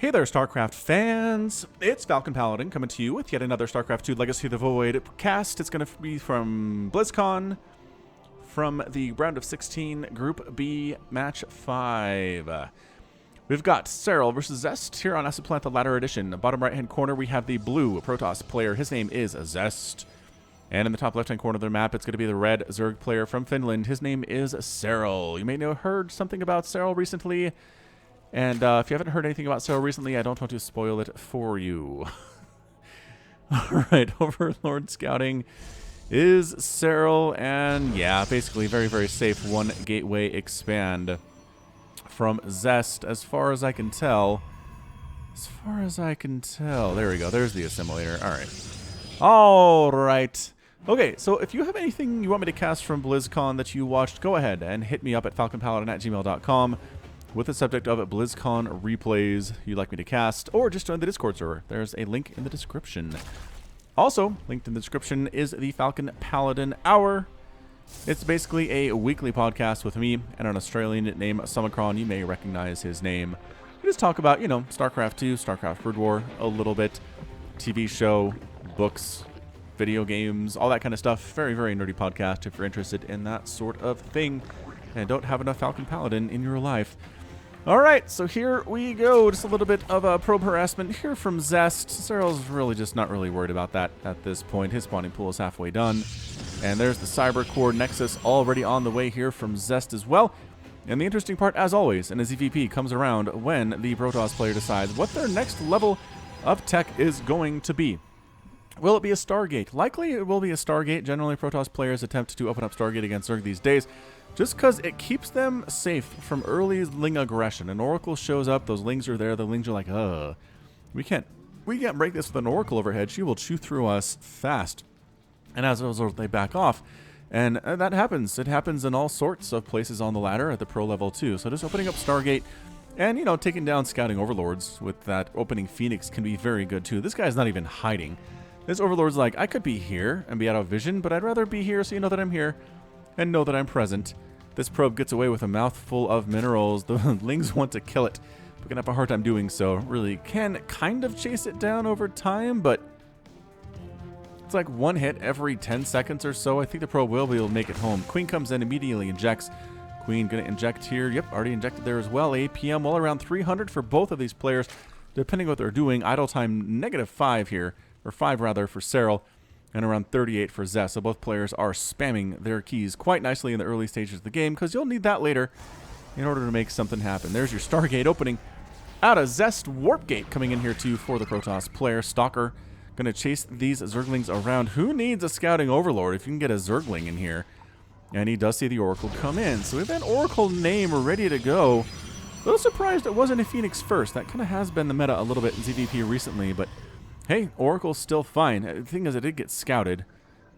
Hey there, StarCraft fans! It's Falcon Paladin coming to you with yet another StarCraft2 Legacy of the Void cast. It's going to be from BlizzCon, from the round of 16, Group B, Match 5. We've got Serral versus Zest here on Assaplantha Ladder Edition. Bottom right-hand corner, we have the blue Protoss player. His name is Zest. And in the top left-hand corner of the map, it's going to be the red Zerg player from Finland. His name is Serral. You may have heard something about Serral recently. And if you haven't heard anything about Serral recently, I don't want to spoil it for you. Alright, Overlord Scouting is Serral, and yeah, basically very, very safe one gateway expand from Zest, as far as I can tell. There we go, there's the assimilator. Alright. Okay, so if you have anything you want me to cast from BlizzCon that you watched, go ahead and hit me up at falconpaladin@gmail.com. with the subject of BlizzCon replays you'd like me to cast, or just join the Discord server. There's a link in the description. Also, linked in the description is the Falcon Paladin Hour. It's basically a weekly podcast with me and an Australian named Summicron. You may recognize his name. We just talk about, you know, StarCraft2, StarCraft Brood War a little bit, TV show, books, video games, all that kind of stuff. Very, very nerdy podcast if you're interested in that sort of thing and don't have enough Falcon Paladin in your life. Alright, so here we go. Just a little bit of probe harassment here from Zest. Serral's really just not really worried about that at this point. His spawning pool is halfway done. And there's the Cyber Core Nexus already on the way here from Zest as well. And the interesting part, as always, in a ZVP comes around when the Protoss player decides what their next level of tech is going to be. Will it be a Stargate? Likely it will be a Stargate. Generally, Protoss players attempt to open up Stargate against Zerg these days, just because it keeps them safe from early Ling aggression. An Oracle shows up, those Lings are there, the Lings are like, we can't break this with an Oracle overhead. She will chew through us fast. And as a result, they back off. And that happens. It happens in all sorts of places on the ladder at the pro level too. So just opening up Stargate and, you know, taking down scouting overlords with that opening Phoenix can be very good too. This guy's not even hiding. This overlord's like, I could be here and be out of vision, but I'd rather be here so you know that I'm here and know that I'm present. This probe gets away with a mouthful of minerals. The Lings want to kill it, but gonna have a hard time doing so. Really can kind of chase it down over time, but it's like one hit every 10 seconds or so. I think the probe will be able to make it home. Queen comes in, immediately injects. Queen gonna inject here. Yep, already injected there as well. APM well around 300 for both of these players, depending what they're doing. Idle time -5 here, or 5 rather, for Serral, and around 38 for Zest. So both players are spamming their keys quite nicely in the early stages of the game, because you'll need that later in order to make something happen. There's your Stargate opening. Out of Zest, Warp Gate coming in here too for the Protoss player. Stalker going to chase these Zerglings around. Who needs a scouting overlord if you can get a Zergling in here? And he does see the Oracle come in. So we have that Oracle name ready to go. A little surprised it wasn't a Phoenix first. That kind of has been the meta a little bit in ZVP recently, but hey, Oracle's still fine. The thing is, it did get scouted,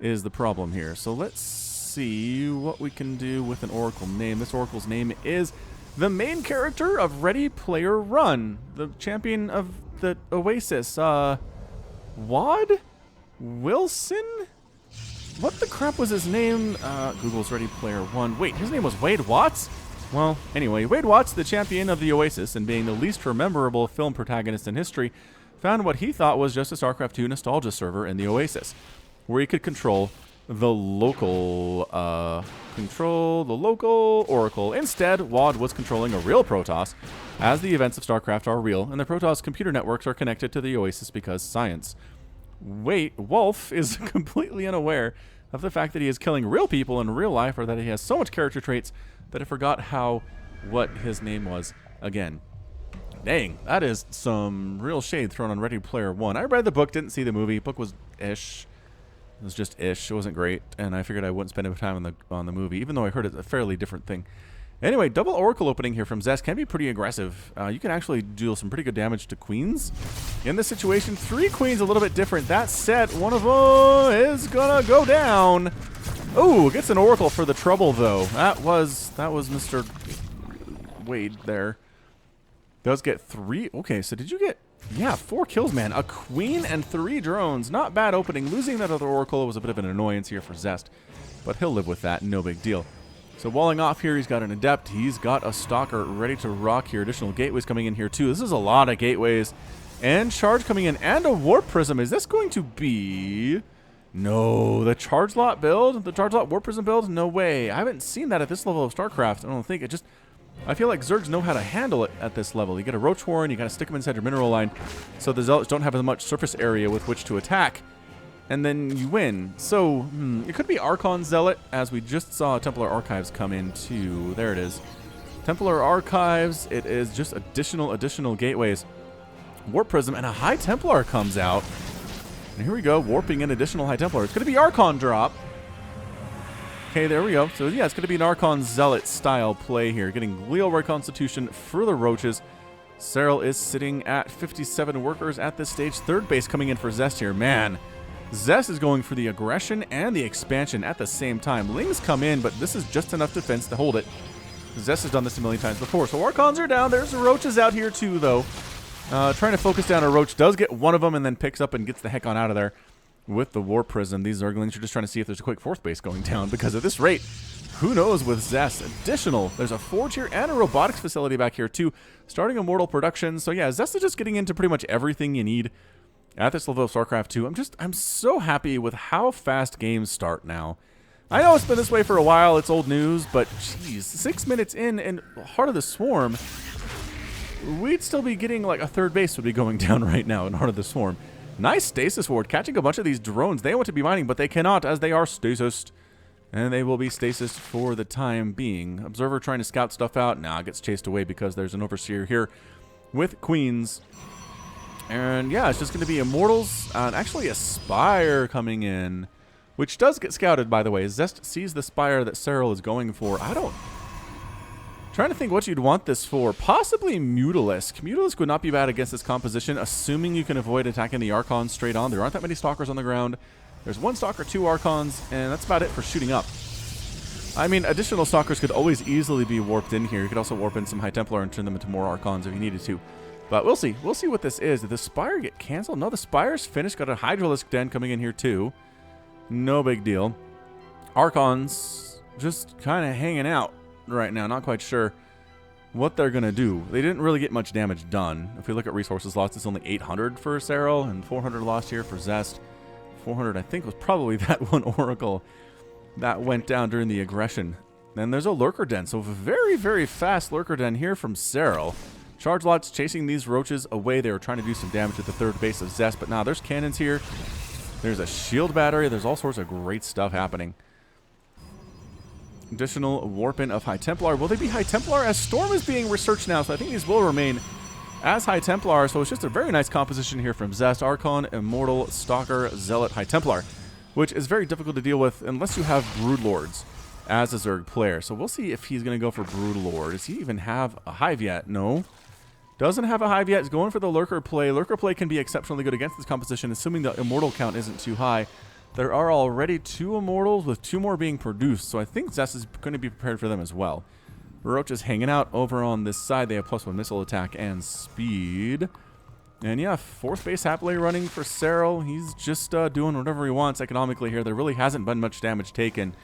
is the problem here. So let's see what we can do with an Oracle name. This Oracle's name is the main character of Ready Player Run, the champion of the Oasis. Wad Wilson? What the crap was his name? Google's Ready Player One. Wait, his name was Wade Watts? Well, anyway, Wade Watts, the champion of the Oasis, and being the least memorable film protagonist in history, found what he thought was just a StarCraft2 nostalgia server in the Oasis, where he could control the local Oracle. Instead, Wad was controlling a real Protoss, as the events of StarCraft are real, and the Protoss computer networks are connected to the Oasis because science. Wolf is completely unaware of the fact that he is killing real people in real life, or that he has so much character traits that I forgot what his name was again. Dang, that is some real shade thrown on Ready Player One. I read the book, didn't see the movie. Book was ish. It was just ish. It wasn't great, and I figured I wouldn't spend any time on the movie, even though I heard it's a fairly different thing. Anyway, double Oracle opening here from Zest can be pretty aggressive. You can actually deal some pretty good damage to Queens. In this situation, 3 Queens a little bit different. That said, one of them is gonna go down. Oh, gets an Oracle for the trouble though. That was Mr. Wade there. Does get 3. Okay, so did you get... Yeah, 4 kills, man. A Queen and 3 drones. Not bad opening. Losing that other Oracle was a bit of an annoyance here for Zest, but he'll live with that. No big deal. So walling off here, he's got an Adept. He's got a Stalker ready to rock here. Additional gateways coming in here too. This is a lot of gateways. And charge coming in. And a Warp Prism. Is this going to be... No, the Charge Lot build? The Charge Lot Warp Prism build? No way. I haven't seen that at this level of StarCraft. I don't think. It just... I feel like Zergs know how to handle it at this level. You get a Roach Warren, you gotta stick them inside your mineral line, so the Zealots don't have as much surface area with which to attack. And then you win. So, it could be Archon Zealot, as we just saw Templar Archives come in too. There it is. Templar Archives, it is just additional gateways. Warp Prism, and a High Templar comes out. And here we go, warping in additional High Templar. It's going to be Archon drop. Okay, there we go. So, yeah, it's going to be an Archon Zealot style play here. Getting Leoray Constitution for the Roaches. Serral is sitting at 57 workers at this stage. Third base coming in for Zest here. Man, Zest is going for the aggression and the expansion at the same time. Lings come in, but this is just enough defense to hold it. Zest has done this a million times before. So Archons are down. There's Roaches out here too, though. Trying to focus down a Roach. Does get one of them and then picks up and gets the heck on out of there with the Warp Prism. These Zerglings are just trying to see if there's a quick fourth base going down, because at this rate, who knows with Zest. Additional, there's a forge here and a robotics facility back here too. Starting Immortal production. So yeah, Zest is just getting into pretty much everything you need at this level of StarCraft2. I'm so happy with how fast games start now. I know it's been this way for a while, it's old news, but geez, 6 minutes in and Heart of the Swarm, we'd still be getting like a third base would be going down right now in Heart of the Swarm. Nice stasis ward, catching a bunch of these drones. They want to be mining, but they cannot, as they are stasised. And they will be stasis for the time being. Observer trying to scout stuff out. Nah, gets chased away because there's an Overseer here with Queens. And yeah, it's just going to be Immortals. And actually a Spire coming in, which does get scouted, by the way. Zest sees the Spire that Serral is going for. Trying to think what you'd want this for. Possibly Mutalisk. Mutalisk would not be bad against this composition, assuming you can avoid attacking the Archons straight on. There aren't that many Stalkers on the ground. There's one Stalker, 2 Archons, and that's about it for shooting up. I mean, additional Stalkers could always easily be warped in here. You could also warp in some High Templar and turn them into more Archons if you needed to. But we'll see. We'll see what this is. Did the Spire get canceled? No, the Spire's finished. Got a Hydralisk Den coming in here too. No big deal. Archons just kind of hanging out right now. Not quite sure what they're going to do. They didn't really get much damage done. If we look at resources lost, it's only 800 for Serral and 400 lost here for Zest. 400, I think, was probably that one Oracle that went down during the aggression. Then there's a Lurker Den. So very, very fast Lurker Den here from Serral. Charge Lots chasing these Roaches away. They were trying to do some damage at the third base of Zest, but now there's cannons here. There's a shield battery. There's all sorts of great stuff happening. Additional warp-in of High Templar. Will they be High Templar? As Storm is being researched now, so I think these will remain as High Templar. So it's just a very nice composition here from Zest. Archon, Immortal, Stalker, Zealot, High Templar, which is very difficult to deal with unless you have Broodlords as a Zerg player. So we'll see if he's going to go for Broodlord. Does he even have a Hive yet? No. Doesn't have a Hive yet. He's going for the Lurker play. Lurker play can be exceptionally good against this composition, assuming the Immortal count isn't too high. There are already 2 Immortals with 2 more being produced, so I think Zest is going to be prepared for them as well. Roach is hanging out over on this side. They have +1 missile attack and speed. And yeah, 4th base happily running for Serral. He's just doing whatever he wants economically here. There really hasn't been much damage taken.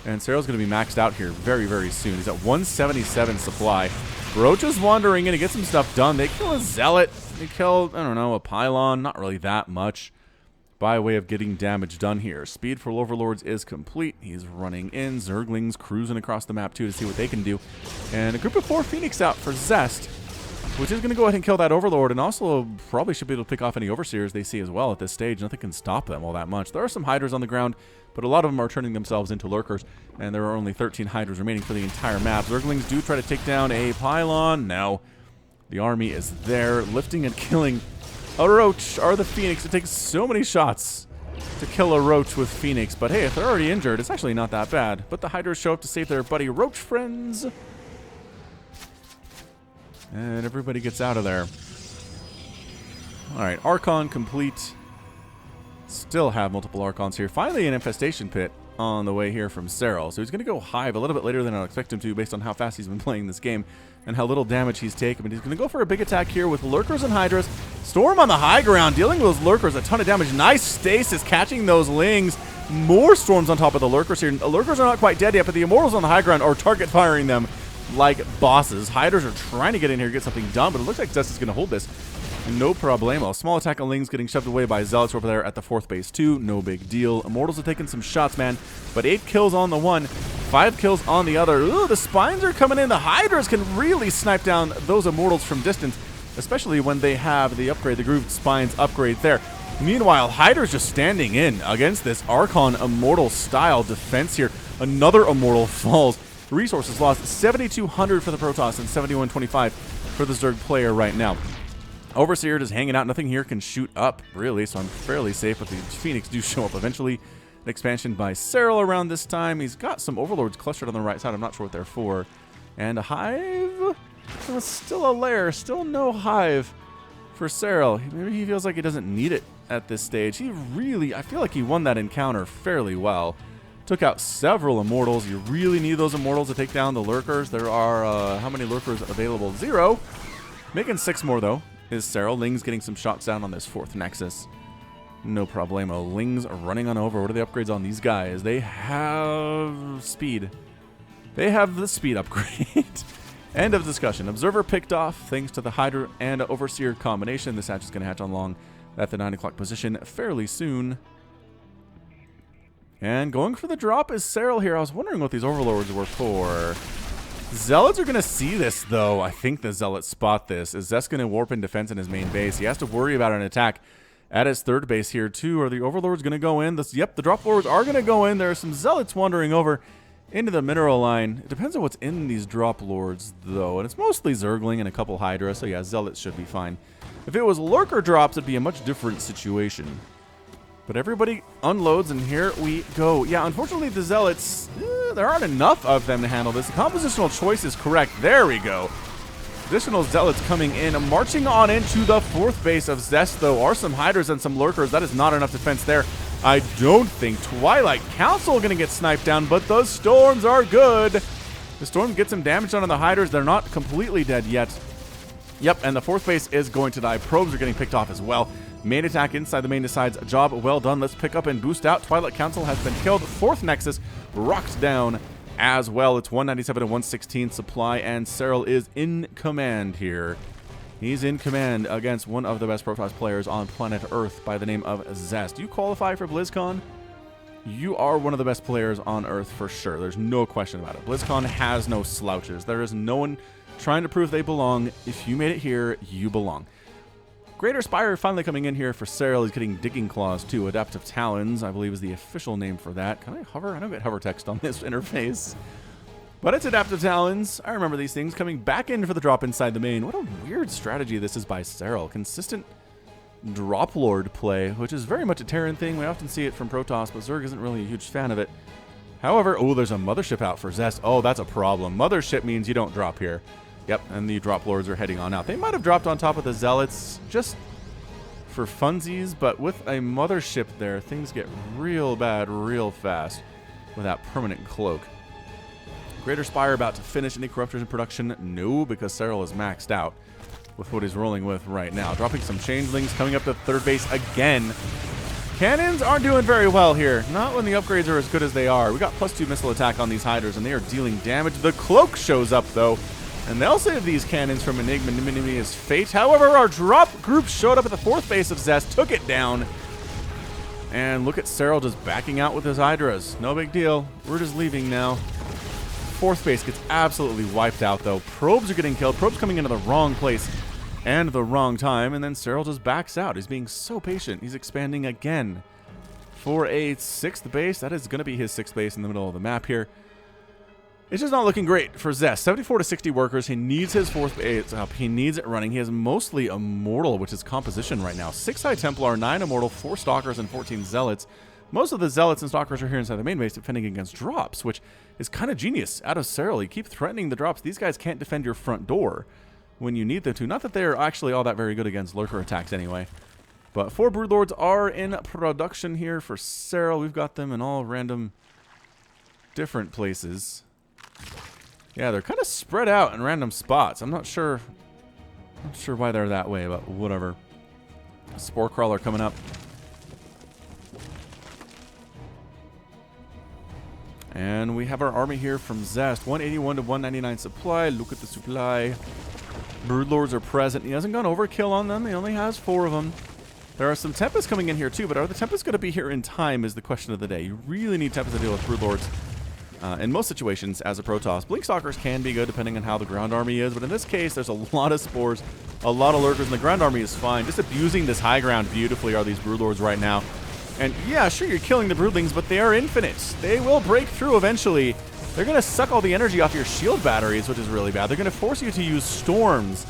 And Serral's going to be maxed out here very, very soon. He's at 177 supply. Roach is wandering in to get some stuff done. They kill a Zealot. They kill, I don't know, a Pylon. Not really that much by way of getting damage done here. Speed for Overlords is complete. He's running in. Zerglings cruising across the map too to see what they can do. And a group of 4 Phoenix out for Zest, which is going to go ahead and kill that Overlord, and also probably should be able to pick off any Overseers they see as well at this stage. Nothing can stop them all that much. There are some Hydras on the ground, but a lot of them are turning themselves into Lurkers, and there are only 13 Hydras remaining for the entire map. Zerglings do try to take down a Pylon. No. The army is there, lifting and killing a Roach or the Phoenix. It takes so many shots to kill a Roach with Phoenix, but hey, if they're already injured, it's actually not that bad. But the Hydras show up to save their buddy Roach friends. And everybody gets out of there. Alright, Archon complete. Still have multiple Archons here. Finally an Infestation Pit on the way here from Serral. So he's going to go Hive a little bit later than I'd expect him to based on how fast he's been playing this game and how little damage he's taken. But he's going to go for a big attack here with Lurkers and Hydras. Storm on the high ground, dealing with those Lurkers a ton of damage. Nice stasis, catching those Lings. More storms on top of the lurkers here. The lurkers are not quite dead yet, but the immortals on the high ground are target firing them like bosses. Hydras are trying to get in here and get something done, but it looks like Zest is going to hold this. No problemo. Small attack on Lings getting shoved away by Zealots over there at the 4th base too. No big deal. Immortals are taking some shots, man. But 8 kills on the one, 5 kills on the other. Ooh, the Spines are coming in. The Hydras can really snipe down those Immortals from distance, especially when they have the upgrade, the Grooved Spines upgrade there. Meanwhile, Hydra's just standing in against this Archon Immortal style defense here. Another Immortal falls. Resources lost 7,200 for the Protoss and 7,125 for the Zerg player right now. Overseer just hanging out. Nothing here can shoot up, really, so I'm fairly safe, but the Phoenix do show up eventually. An expansion by Serral around this time. He's got some Overlords clustered on the right side. I'm not sure what they're for. And a Hive? Still a lair. Still no Hive for Serral. Maybe he feels like he doesn't need it at this stage. He really, I feel like he won that encounter fairly well. Took out several Immortals. You really need those Immortals to take down the Lurkers. There are, how many Lurkers available? 0. Making 6 more, though, is Serral. Ling's getting some shots down on this 4th Nexus. No problemo. Ling's running on over. What are the upgrades on these guys? They have speed. They have the speed upgrade. End of discussion. Observer picked off thanks to the Hydra and Overseer combination. This hatch is going to hatch on long at the 9 o'clock position fairly soon. And going for the drop is Serral here. I was wondering what these Overlords were for. Zealots are going to see this, though. I think the Zealots spot this. Is Zest going to warp in defense in his main base? He has to worry about an attack at his 3rd base here, too. Are the Overlords going to go in? Yep, the Drop Lords are going to go in. There are some Zealots wandering over into the mineral line. It depends on what's in these Drop Lords, though. And it's mostly Zergling and a couple Hydra, so yeah, Zealots should be fine. If it was Lurker drops, it'd be a much different situation. But everybody unloads, and here we go. Yeah, unfortunately, the Zealots, there aren't enough of them to handle this. The compositional choice is correct. There we go. Additional Zealots coming in, marching on into the 4th base of Zest, though. Are some Hydras and some Lurkers. That is not enough defense there. I don't think Twilight Council going to get sniped down, but the Storms are good. The Storm gets some damage done on the Hydras. They're not completely dead yet. Yep, and the 4th base is going to die. Probes are getting picked off as well. Main attack inside the main decides, job well done. Let's pick up and boost out. Twilight Council has been killed. 4th Nexus rocked down as well. It's 197 to 116 supply, and Serral is in command here. He's in command against one of the best Protoss players on planet Earth by the name of Zest. Do you qualify for BlizzCon? You are one of the best players on Earth for sure. There's no question about it. BlizzCon has no slouches. There is no one trying to prove they belong. If you made it here, you belong. Greater Spire finally coming in here for Serral. He's getting Digging Claws too. Adaptive Talons, I believe, is the official name for that. Can I hover? I don't get hover text on this interface. But it's Adaptive Talons. I remember these things coming back in for the drop inside the main. What a weird strategy this is by Serral. Consistent Drop Lord play, which is very much a Terran thing. We often see it from Protoss, but Zerg isn't really a huge fan of it. However, oh, there's a Mothership out for Zest. Oh, that's a problem. Mothership means you don't drop here. Yep, and the Drop Lords are heading on out. They might have dropped on top of the Zealots just for funsies, but with a Mothership there, things get real bad real fast with that permanent cloak. Greater Spire about to finish. Any Corruptors in production? No, because Serral is maxed out with what he's rolling with right now. Dropping some Changelings, coming up to 3rd base again. Cannons aren't doing very well here. Not when the upgrades are as good as they are. We got +2 missile attack on these Hydras, and they are dealing damage. The cloak shows up, though, and they'll save these cannons from Ignominious fate. However, our drop group showed up at the 4th base of Zest, took it down. And look at Serral just backing out with his Hydras. No big deal. We're just leaving now. 4th base gets absolutely wiped out, though. Probes are getting killed. Probes coming into the wrong place and the wrong time. And then Serral just backs out. He's being so patient. He's expanding again for a 6th base. That is going to be his 6th base in the middle of the map here. It's just not looking great for Zest. 74 to 60 workers. He needs his 4th base up. He needs it running. He has mostly Immortal, which is composition right now. 6 High Templar, 9 Immortal, 4 Stalkers, and 14 Zealots. Most of the Zealots and Stalkers are here inside the main base defending against drops, which is kind of genius out of Serral. You keep threatening the drops. These guys can't defend your front door when you need them to. Not that they're actually all that very good against Lurker attacks anyway. But 4 Broodlords are in production here for Serral. We've got them in all random different places. Yeah, they're kind of spread out in random spots. I'm not sure why they're that way, but whatever. Spore Crawler coming up. And we have our army here from Zest. 181 to 199 supply. Look at the supply. Broodlords are present. He hasn't gone overkill on them. He only has 4 of them. There are some Tempests coming in here too, but are the Tempests going to be here in time is the question of the day. You really need Tempests to deal with Broodlords. In most situations, as a Protoss, Blinkstalkers can be good depending on how the ground army is, but in this case, there's a lot of spores, a lot of lurkers, and the ground army is fine. Just abusing this high ground beautifully are these Broodlords right now. And yeah, sure, you're killing the Broodlings, but they are infinite. They will break through eventually. They're going to suck all the energy off your shield batteries, which is really bad. They're going to force you to use storms,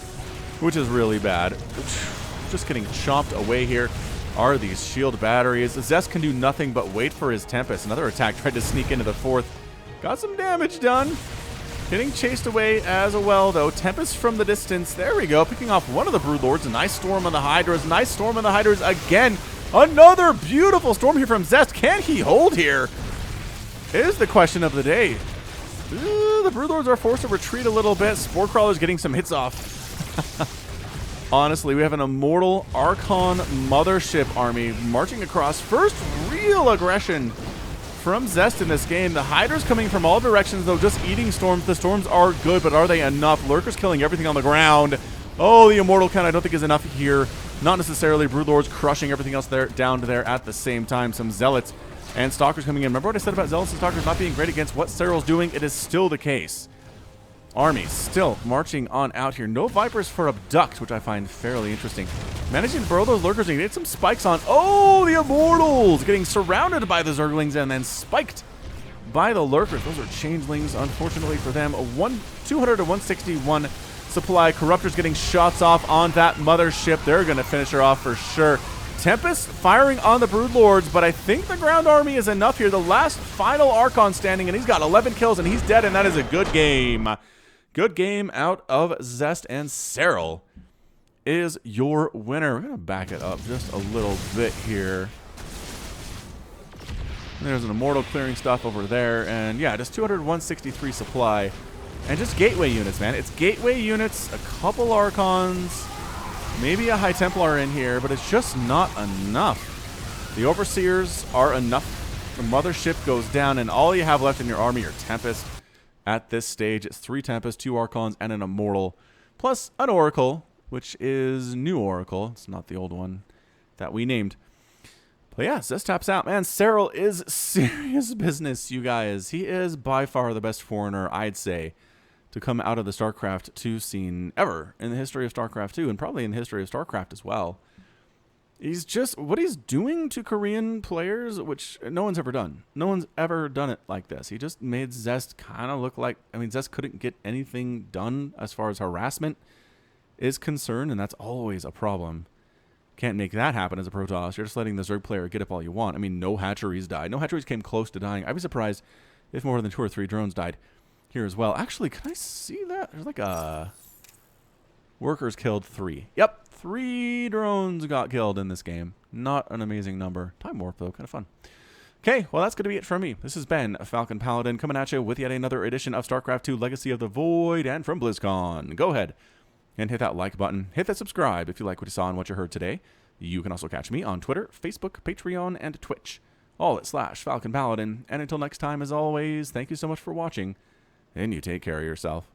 which is really bad. Just getting chomped away here are these shield batteries. Zest can do nothing but wait for his Tempest. Another attack tried to sneak into the 4th. Got some damage done. Getting chased away as well, though. Tempest from the distance. There we go. Picking off one of the Broodlords. A nice storm on the Hydras. Nice storm on the Hydras again. Another beautiful storm here from Zest. Can he hold here? Is the question of the day. The Broodlords are forced to retreat a little bit. Spore Crawler's getting some hits off. Honestly, we have an Immortal Archon Mothership army marching across. First real aggression from Zest in this game. The Hydra's coming from all directions, though, just eating storms. The storms are good, but are they enough? Lurkers killing everything on the ground. Oh, the Immortal count I don't think is enough here. Not necessarily. Broodlords crushing everything else there down to there at the same time. Some Zealots and Stalkers coming in. Remember what I said about Zealots and Stalkers not being great against what Serral's doing? It is still the case. Army still marching on out here. No Vipers for Abduct, which I find fairly interesting. Managing to burrow those Lurkers and get some spikes on. Oh, the Immortals getting surrounded by the Zerglings and then spiked by the Lurkers. Those are Changelings, unfortunately for them. 200 to 161 supply. Corruptors getting shots off on that Mothership. They're going to finish her off for sure. Tempest firing on the Broodlords, but I think the ground army is enough here. The last final Archon standing, and he's got 11 kills, and he's dead, and that is a good game. Good game out of Zest, and Serral is your winner. We're going to back it up just a little bit here. There's an Immortal clearing stuff over there, and yeah, just 200 163 supply. And just gateway units, man. It's gateway units, a couple Archons, maybe a High Templar in here, but it's just not enough. The Overseers are enough. The Mothership goes down, and all you have left in your army are Tempest. At this stage, it's 3 Tempests, 2 Archons, and an Immortal, plus an Oracle, which is new Oracle. It's not the old one that we named. But yeah, Zest taps out. Man, Serral is serious business, you guys. He is by far the best foreigner, I'd say, to come out of the StarCraft 2 scene ever in the history of StarCraft 2, and probably in the history of StarCraft as well. He's just, what he's doing to Korean players, which no one's ever done. No one's ever done it like this. He just made Zest kind of look like, I mean, Zest couldn't get anything done as far as harassment is concerned, and that's always a problem. Can't make that happen as a Protoss. You're just letting the Zerg player get up all you want. I mean, no hatcheries died. No hatcheries came close to dying. I'd be surprised if more than 2 or 3 drones died here as well. Actually, can I see that? There's like a... Workers killed 3. Yep, 3 drones got killed in this game. Not an amazing number. Time warp, though. Kind of fun. Okay, well, that's going to be it from me. This has been Falcon Paladin coming at you with yet another edition of StarCraft 2 Legacy of the Void and from BlizzCon. Go ahead and hit that like button. Hit that subscribe if you like what you saw and what you heard today. You can also catch me on Twitter, Facebook, Patreon, and Twitch. All at /Falcon Paladin. And until next time, as always, thank you so much for watching, and you take care of yourself.